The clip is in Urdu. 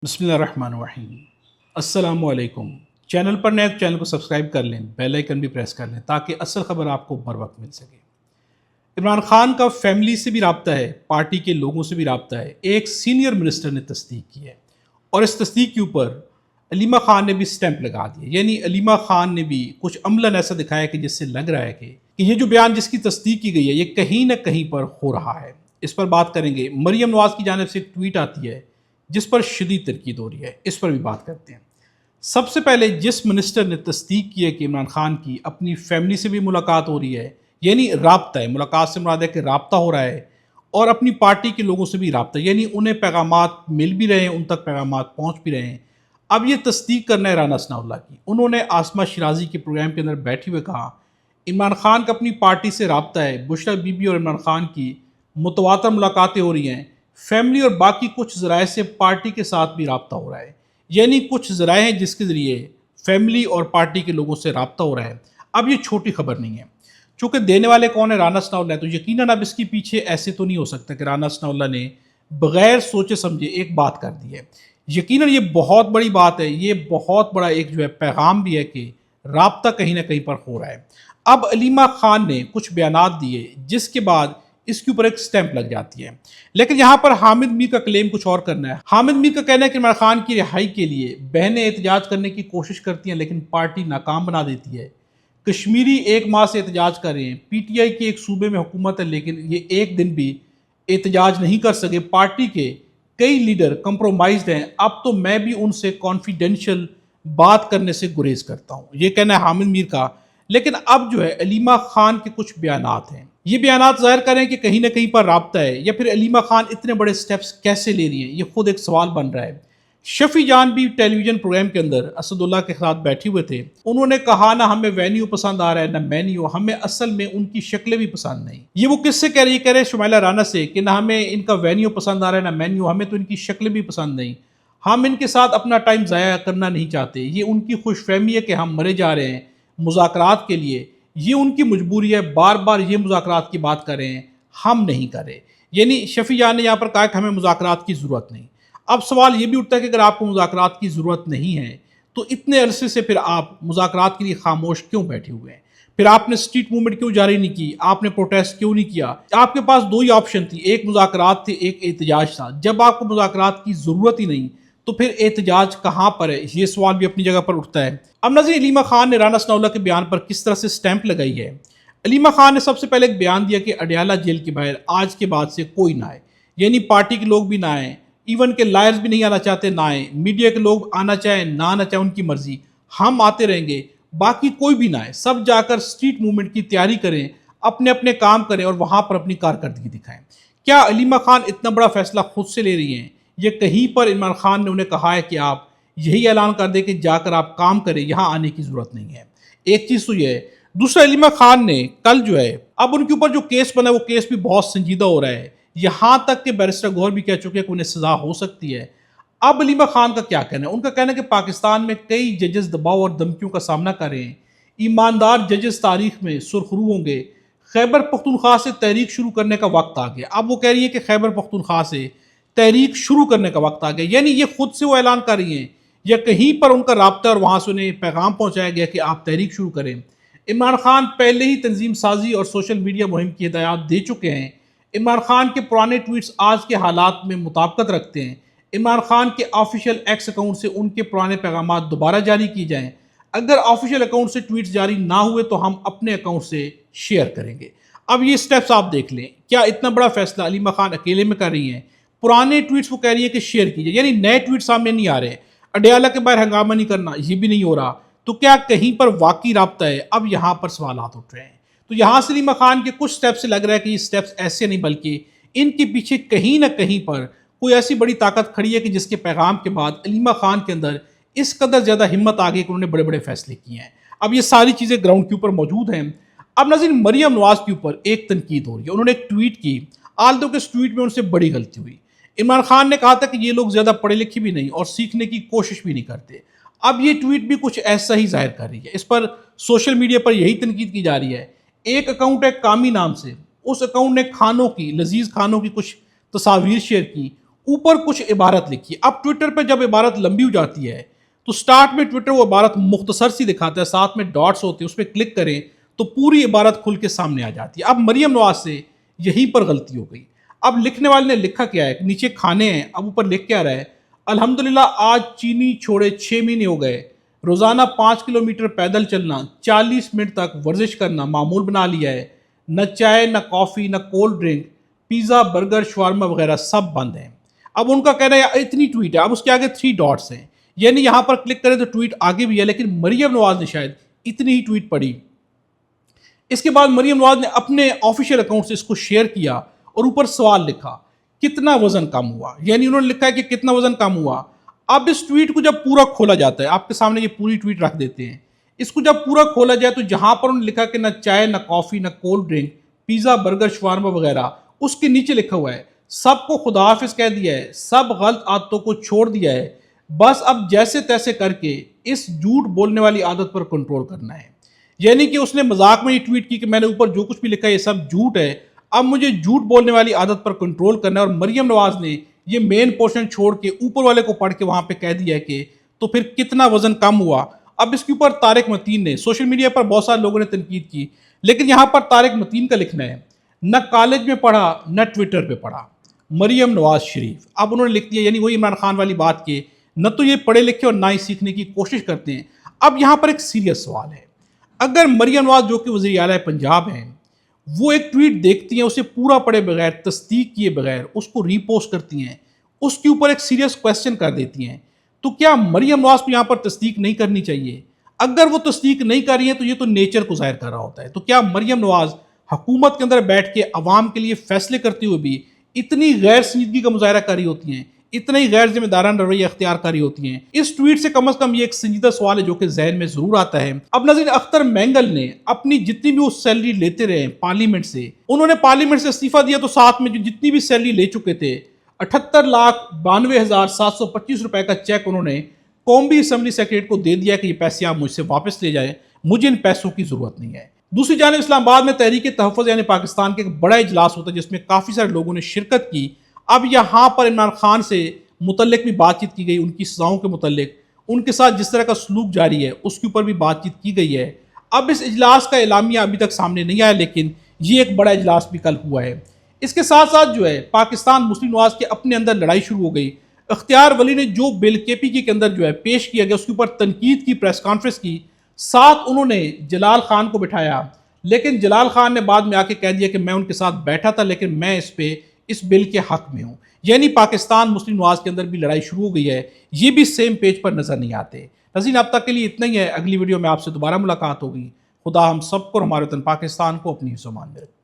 بسم اللہ الرحمن الرحیم۔ السلام علیکم۔ چینل پر نئے چینل کو سبسکرائب کر لیں، بیل آئیکن بھی پریس کر لیں تاکہ اصل خبر آپ کو بر وقت مل سکے۔ عمران خان کا فیملی سے بھی رابطہ ہے، پارٹی کے لوگوں سے بھی رابطہ ہے۔ ایک سینئر منسٹر نے تصدیق کی ہے اور اس تصدیق کے اوپر علیمہ خان نے بھی سٹیمپ لگا دیا، یعنی علیمہ خان نے بھی کچھ عملاً ایسا دکھایا کہ جس سے لگ رہا ہے کہ یہ جو بیان جس کی تصدیق کی گئی ہے یہ کہیں نہ کہیں پر ہو رہا ہے۔ اس پر بات کریں گے۔ مریم نواز کی جانب سے ایک ٹویٹ آتی ہے جس پر شدید تنقید ہو رہی ہے، اس پر بھی بات کرتے ہیں۔ سب سے پہلے جس منسٹر نے تصدیق کی ہے کہ عمران خان کی اپنی فیملی سے بھی ملاقات ہو رہی ہے، یعنی رابطہ ہے، ملاقات سے مراد ہے کہ رابطہ ہو رہا ہے، اور اپنی پارٹی کے لوگوں سے بھی رابطہ، یعنی انہیں پیغامات مل بھی رہے ہیں، ان تک پیغامات پہنچ بھی رہے ہیں۔ اب یہ تصدیق کرنا ہے رانا ثناءاللہ کی۔ انہوں نے عاصمہ شیرازی کے پروگرام کے اندر بیٹھے ہوئے کہا عمران خان کا اپنی پارٹی سے رابطہ ہے، بشریٰ بی بی اور عمران خان کی متواتر ملاقاتیں ہو رہی ہیں، فیملی اور باقی کچھ ذرائع سے پارٹی کے ساتھ بھی رابطہ ہو رہا ہے، یعنی کچھ ذرائع ہیں جس کے ذریعے فیملی اور پارٹی کے لوگوں سے رابطہ ہو رہا ہے۔ اب یہ چھوٹی خبر نہیں ہے، چونکہ دینے والے کون ہے؟ رانا ثناءاللہ ہے، تو یقیناً اب اس کے پیچھے ایسے تو نہیں ہو سکتا کہ رانا ثناءاللہ نے بغیر سوچے سمجھے ایک بات کر دی ہے۔ یقیناً یہ بہت بڑی بات ہے، یہ بہت بڑا ایک جو ہے پیغام بھی ہے کہ رابطہ کہیں نہ کہیں پر ہو رہا ہے۔ اب علیمہ خان نے کچھ بیانات دیے جس کے بعد اس کے اوپر ایک سٹیمپ لگ جاتی ہے، لیکن یہاں پر حامد میر کا کلیم کچھ اور کرنا ہے۔ حامد میر کا کہنا ہے کہ عمران خان کی رہائی کے لیے بہنیں احتجاج کرنے کی کوشش کرتی ہیں لیکن پارٹی ناکام بنا دیتی ہے۔ کشمیری 1 ماہ سے احتجاج کر رہے ہیں، پی ٹی آئی کے ایک صوبے میں حکومت ہے لیکن یہ ایک دن بھی احتجاج نہیں کر سکے۔ پارٹی کے کئی لیڈر کمپرومائزڈ ہیں، اب تو میں بھی ان سے کانفیڈینشیل بات کرنے سے گریز کرتا ہوں، یہ کہنا ہے حامد میر کا۔ لیکن اب جو ہے علیمہ خان کے کچھ بیانات ہیں، یہ بیانات ظاہر کریں کہ کہیں نہ کہیں پر رابطہ ہے، یا پھر علیمہ خان اتنے بڑے سٹیپس کیسے لے رہی ہیں، یہ خود ایک سوال بن رہا ہے۔ شفیع جان بھی ٹیلی ویژن پروگرام کے اندر اسد اللہ کے خلاف بیٹھے ہوئے تھے، انہوں نے کہا نہ ہمیں وینیو پسند آ رہا ہے نہ مینیو، ہمیں اصل میں ان کی شکلیں بھی پسند نہیں۔ یہ وہ کس سے کہہ رہی ہے؟ کہہ رہے شمائلہ رانا سے کہ نہ ہمیں ان کا وینیو پسند آ رہا ہے نہ مینیو، ہمیں تو ان کی شکلیں بھی پسند نہیں، ہم ان کے ساتھ اپنا ٹائم ضائع کرنا نہیں چاہتے، یہ ان کی خوش فہمی ہے کہ ہم مرے جا رہے ہیں مذاکرات کے لیے، یہ ان کی مجبوری ہے، بار بار یہ مذاکرات کی بات کر رہے ہیں، ہم نہیں کر رہے۔ یعنی شفیع جان نے یہاں پر کہا کہ ہمیں مذاکرات کی ضرورت نہیں۔ اب سوال یہ بھی اٹھتا ہے کہ اگر آپ کو مذاکرات کی ضرورت نہیں ہے تو اتنے عرصے سے پھر آپ مذاکرات کے لیے خاموش کیوں بیٹھے ہوئے ہیں؟ پھر آپ نے اسٹریٹ موومنٹ کیوں جاری نہیں کی؟ آپ نے پروٹیسٹ کیوں نہیں کیا؟ آپ کے پاس 2 ہی آپشن تھی، ایک مذاکرات تھے، ایک احتجاج تھا۔ جب آپ کو مذاکرات کی ضرورت ہی نہیں تو پھر احتجاج کہاں پر ہے؟ یہ سوال بھی اپنی جگہ پر اٹھتا ہے۔ اب ناظرین، علیمہ خان نے رانا ثناءاللہ کے بیان پر کس طرح سے سٹیمپ لگائی ہے۔ علیمہ خان نے سب سے پہلے ایک بیان دیا کہ اڈیالہ جیل کے باہر آج کے بعد سے کوئی نہ آئے، یعنی پارٹی کے لوگ بھی نہ آئیں، ایون کہ لائرز بھی نہیں آنا چاہتے نہ آئیں، میڈیا کے لوگ آنا چاہیں نہ آنا چاہیں ان کی مرضی، ہم آتے رہیں گے، باقی کوئی بھی نہ آئے، سب جا کر اسٹریٹ موومنٹ کی تیاری کریں، اپنے اپنے کام کریں اور وہاں پر اپنی کارکردگی دکھائیں۔ کیا علیمہ خان اتنا بڑا فیصلہ خود سے لے رہی ہیں؟ یہ کہیں پر عمران خان نے انہیں کہا ہے کہ آپ یہی اعلان کر دیں کہ جا کر آپ کام کریں، یہاں آنے کی ضرورت نہیں ہے؟ ایک چیز تو یہ ہے۔ دوسرا، علیمہ خان نے کل جو ہے اب ان کے اوپر جو کیس بنا ہے وہ کیس بھی بہت سنجیدہ ہو رہا ہے، یہاں تک کہ بیرسٹر گوہر بھی کہہ چکے کہ انہیں سزا ہو سکتی ہے۔ اب علیمہ خان کا کیا کہنا ہے؟ ان کا کہنا ہے کہ پاکستان میں کئی ججز دباؤ اور دھمکیوں کا سامنا کر رہے ہیں، ایماندار ججز تاریخ میں سرخرو ہوں گے، خیبر پختونخوا سے تحریک شروع کرنے کا وقت آ گیا۔ اب وہ کہہ رہی ہے کہ خیبر پختونخوا سے تحریک شروع کرنے کا وقت آ گیا، یعنی یہ خود سے وہ اعلان کر رہی ہیں یا کہیں پر ان کا رابطہ اور وہاں سے انہیں پیغام پہنچایا گیا کہ آپ تحریک شروع کریں؟ عمران خان پہلے ہی تنظیم سازی اور سوشل میڈیا مہم کی ہدایات دے چکے ہیں۔ عمران خان کے پرانے ٹویٹس آج کے حالات میں مطابقت رکھتے ہیں۔ عمران خان کے آفیشیل ایکس اکاؤنٹ سے ان کے پرانے پیغامات دوبارہ جاری کی جائیں، اگر آفیشیل اکاؤنٹ سے ٹویٹس جاری نہ ہوئے تو ہم اپنے اکاؤنٹ سے شیئر کریں گے۔ اب یہ سٹیپس آپ دیکھ لیں، کیا اتنا بڑا فیصلہ علیمہ خان اکیلے میں کر رہی ہیں؟ پرانے ٹویٹس وہ کہہ رہی ہے کہ شیئر کیجئے، یعنی نئے ٹویٹ سامنے نہیں آ رہے، اڈیالہ کے باہر ہنگامہ نہیں کرنا یہ بھی نہیں ہو رہا، تو کیا کہیں پر واقعی رابطہ ہے؟ اب یہاں پر سوالات اٹھ رہے ہیں۔ تو یہاں سے علیمہ خان کے کچھ سٹیپ سے لگ رہا ہے کہ یہ سٹیپس ایسے نہیں بلکہ ان کے پیچھے کہیں نہ کہیں پر کوئی ایسی بڑی طاقت کھڑی ہے کہ جس کے پیغام کے بعد علیمہ خان کے اندر اس قدر زیادہ ہمت آ گئی کہ انہوں نے بڑے بڑے فیصلے کیے ہیں۔ اب یہ ساری چیزیں گراؤنڈ کے اوپر موجود ہیں۔ اب ناظرین، مریم نواز کے اوپر ایک تنقید ہو رہی ہے، انہوں نے ایک ٹویٹ کی، آلدو کے اس ٹویٹ میں ان سے بڑی غلطی ہوئی۔ عمران خان نے کہا تھا کہ یہ لوگ زیادہ پڑھے لکھے بھی نہیں اور سیکھنے کی کوشش بھی نہیں کرتے۔ اب یہ ٹویٹ بھی کچھ ایسا ہی ظاہر کر رہی ہے، اس پر سوشل میڈیا پر یہی تنقید کی جا رہی ہے۔ ایک اکاؤنٹ ہے کامی نام سے، اس اکاؤنٹ نے کھانوں کی، لذیذ کھانوں کی کچھ تصاویر شیئر کی، اوپر کچھ عبارت لکھی. اب ٹویٹر پہ جب عبارت لمبی ہو جاتی ہے تو سٹارٹ میں ٹویٹر وہ عبارت مختصر سی دکھاتا ہے، ساتھ میں ڈاٹس ہوتے ہیں، اس پہ کلک کریں تو پوری عبارت کھل کے سامنے آ جاتی ہے. اب مریم نواز سے یہیں پر غلطی ہو گئی. اب لکھنے والے نے لکھا کیا ہے، نیچے کھانے ہیں، اب اوپر لکھ کیا رہا ہے، الحمدللہ آج چینی چھوڑے 6 مہینے ہو گئے، روزانہ 5 کلومیٹر پیدل چلنا، 40 منٹ تک ورزش کرنا معمول بنا لیا ہے، نہ چائے نہ کافی نہ کولڈ ڈرنک، پیزا برگر شوارما وغیرہ سب بند ہیں. اب ان کا کہنا ہے اتنی ٹویٹ ہے، اب اس کے آگے 3 ڈاٹس ہیں، یعنی یہاں پر کلک کریں تو ٹویٹ آگے بھی ہے، لیکن مریم نواز نے شاید اتنی ہی ٹویٹ پڑھی. اس کے بعد مریم نواز نے اپنے آفیشیل اکاؤنٹ سے اس کو شیئر کیا اور اوپر سوال لکھا، کتنا وزن کم ہوا، یعنی انہوں نے لکھا ہے کہ کتنا وزن کم ہوا. اب اس ٹویٹ کو جب پورا کھولا جاتا ہے، آپ کے سامنے یہ پوری ٹویٹ رکھ دیتے ہیں، اس کو جب پورا کھولا جائے تو جہاں پر انہوں نے لکھا کہ نہ چائے نہ کافی نہ کولڈ ڈرنک، پیزا برگر شوارما وغیرہ، اس کے نیچے لکھا ہوا ہے سب کو خدا حافظ کہہ دیا ہے، سب غلط عادتوں کو چھوڑ دیا ہے، بس اب جیسے تیسے کر کے اس جھوٹ بولنے والی عادت پر کنٹرول کرنا ہے. یعنی کہ اس نے مذاق میں یہ ٹویٹ کی کہ میں نے اوپر جو کچھ بھی لکھا ہے یہ سب جھوٹ ہے، اب مجھے جھوٹ بولنے والی عادت پر کنٹرول کرنا ہے. اور مریم نواز نے یہ مین پورشن چھوڑ کے اوپر والے کو پڑھ کے وہاں پہ کہہ دیا ہے کہ تو پھر کتنا وزن کم ہوا. اب اس کے اوپر طارق متین نے سوشل میڈیا پر بہت سارے لوگوں نے تنقید کی، لیکن یہاں پر طارق متین کا لکھنا ہے نہ کالج میں پڑھا نہ ٹویٹر پہ پڑھا، مریم نواز شریف. اب انہوں نے لکھ دیا، یعنی وہی عمران خان والی بات کہ نہ تو یہ پڑھے لکھے اور نہ ہی سیکھنے کی کوشش کرتے ہیں. اب یہاں پر ایک سیریس سوال ہے، اگر مریم نواز جو کہ وزیر اعلیٰ پنجاب ہیں، وہ ایک ٹویٹ دیکھتی ہیں، اسے پورا پڑھے بغیر، تصدیق کیے بغیر اس کو ری پوسٹ کرتی ہیں، اس کے اوپر ایک سیریس کویسچن کر دیتی ہیں، تو کیا مریم نواز کو یہاں پر تصدیق نہیں کرنی چاہیے؟ اگر وہ تصدیق نہیں کر رہی ہیں تو یہ تو نیچر کو ظاہر کر رہا ہوتا ہے. تو کیا مریم نواز حکومت کے اندر بیٹھ کے عوام کے لیے فیصلے کرتے ہوئے بھی اتنی غیر سنجیدگی کا مظاہرہ کر رہی ہوتی ہیں، اتنا ہی غیر ذمہ دارانہ رویہ اختیار کر رہی ہوتی ہیں؟ اس ٹویٹ سے کم از کم یہ ایک سنجیدہ سوال ہے جو کہ ذہن میں ضرور آتا ہے. اب ناظرین، اختر مینگل نے اپنی جتنی بھی وہ سیلری لیتے رہے پارلیمنٹ سے، انہوں نے پارلیمنٹ سے استعفیٰ دیا تو ساتھ میں جو جتنی بھی سیلری لے چکے تھے 78,92,725 روپے کا چیک انہوں نے قومی اسمبلی سیکریٹریٹ کو دے دیا کہ یہ پیسے آپ مجھ سے واپس لے جائیں، مجھے ان پیسوں کی ضرورت نہیں ہے. دوسری جانب اسلام آباد میں تحریک تحفظ یعنی پاکستان کے ایک بڑا اجلاس ہوتا ہے جس میں کافی سارے لوگوں نے شرکت کی. اب یہاں پر عمران خان سے متعلق بھی بات چیت کی گئی، ان کی سزاؤں کے متعلق، ان کے ساتھ جس طرح کا سلوک جاری ہے اس کے اوپر بھی بات چیت کی گئی ہے. اب اس اجلاس کا اعلامیہ ابھی تک سامنے نہیں آیا، لیکن یہ ایک بڑا اجلاس بھی کل ہوا ہے. اس کے ساتھ ساتھ جو ہے پاکستان مسلم نواز کے اپنے اندر لڑائی شروع ہو گئی. اختیار ولی نے جو بل KPK کے اندر جو ہے پیش کیا گیا اس کے اوپر تنقید کی، پریس کانفرنس کی، ساتھ انہوں نے جلال خان کو بٹھایا، لیکن جلال خان نے بعد میں آ کے کہہ دیا کہ میں ان کے ساتھ بیٹھا تھا لیکن میں اس بل کے حق میں ہوں. یعنی پاکستان مسلم نواز کے اندر بھی لڑائی شروع ہو گئی ہے. یہ بھی سیم پیج پر نظر نہیں آتے. ناظرین، اب تک کے لیے اتنا ہی ہے. اگلی ویڈیو میں آپ سے دوبارہ ملاقات ہوگی. خدا ہم سب کو اور ہمارے وطن پاکستان کو اپنی حفظ و امان میں رکھے.